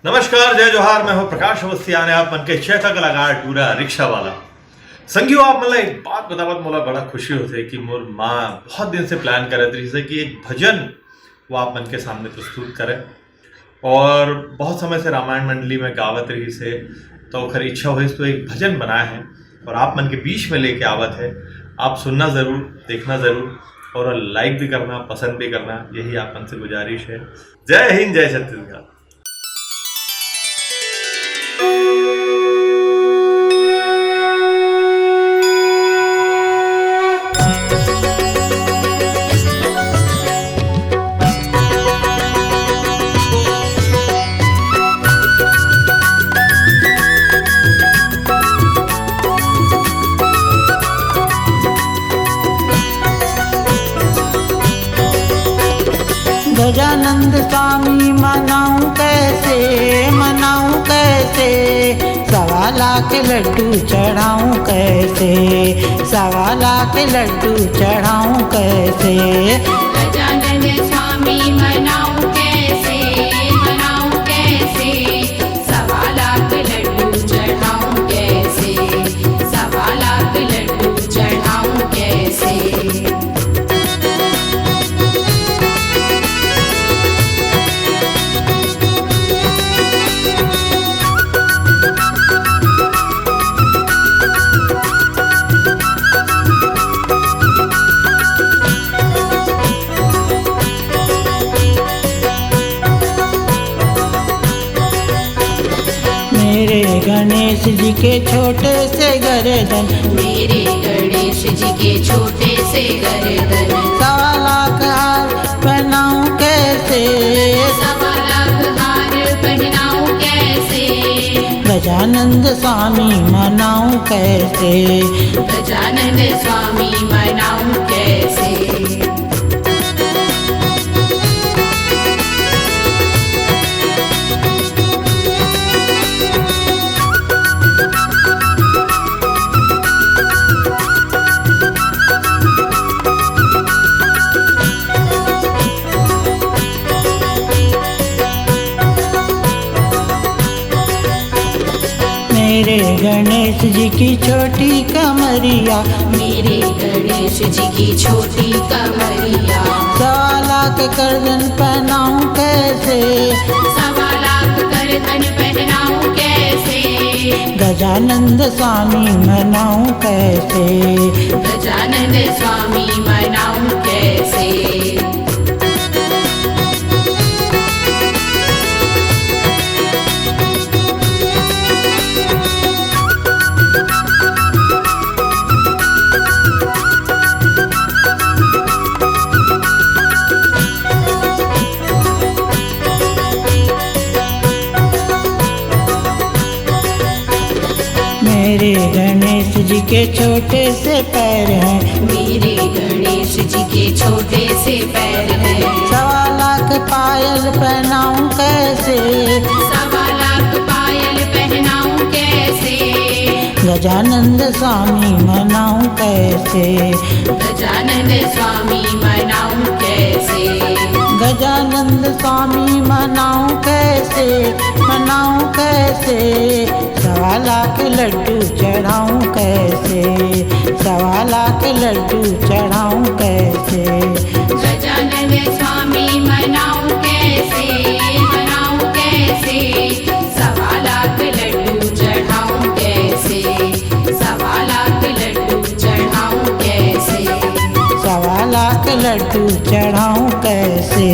नमस्कार, जय जोहार। मैं हूं प्रकाश अवस्थी आने आप मन के चेता कलाकार टूरा रिक्शा वाला संगियो। आप मतलब एक बात बतावत मोला बड़ा खुशी होते कि मोर माँ बहुत दिन से प्लान करत रही से कि एक भजन वो आप मन के सामने प्रस्तुत करे, और बहुत समय से रामायण मंडली में गावत रही से तो खर इच्छा हुई तो एक भजन बनाए हैं और आप मन के बीच में लेके आवत है। आप सुनना ज़रूर, देखना ज़रूर और लाइक भी करना, पसंद भी करना, यही आप मन से गुजारिश है। जय हिंद, जय छत्तीसगढ़। गजानंद स्वामी मनाऊं कैसे, 1.25 लाख लड्डू चढ़ाऊं कैसे, 1.25 लाख लड्डू चढ़ाऊं कैसे। गजानंद स्वामी मनाऊं कैसे, 1.25 लाख लड्डू चढ़ाऊं कैसे, 1.25 लाख लड्डू चढ़ाऊं कैसे। मेरे गणेश जी के छोटे से गर्दन, मेरे गणेश जी के छोटे से गर्दन, 1.25 लाख हार पहनाऊं कैसे, 1.25 लाख हार पहनाऊं कैसे। गजानंद स्वामी मनाऊं कैसे। गजानंद स्वामी मनाऊं कैसे। मेरे गणेश जी की छोटी कमरिया, मेरे गणेश जी की छोटी कमरिया, 1.25 लाख गर्दन पहनाऊं कैसे, 1.25 लाख गर्दन पहनाऊं कैसे। गजानंद स्वामी मनाऊं कैसे। गजानंद स्वामी मनाऊं कैसे। मेरे गणेश जी के छोटे से पैर हैं, मेरे गणेश जी के छोटे से पैर हैं, 1.25 लाख पायल पहनाऊं कैसे, 1.25 लाख पायल पहनाऊं कैसे। गजानंद स्वामी मनाऊं कैसे। गजानंद स्वामी मनाऊं कैसे। गजानंद स्वामी मनाऊं कैसे, 1.25 लाख लड्डू चढ़ाऊं कैसे, 1.25 लाख लड्डू चढ़ाऊं कैसे। गजानंद स्वामी मनाऊं कैसे, 1.25 लाख लड्डू चढ़ाऊं कैसे, 1.25 लाख लड्डू चढ़ाऊं कैसे। 1.25 लाख लड्डू चढ़ाऊं कैसे।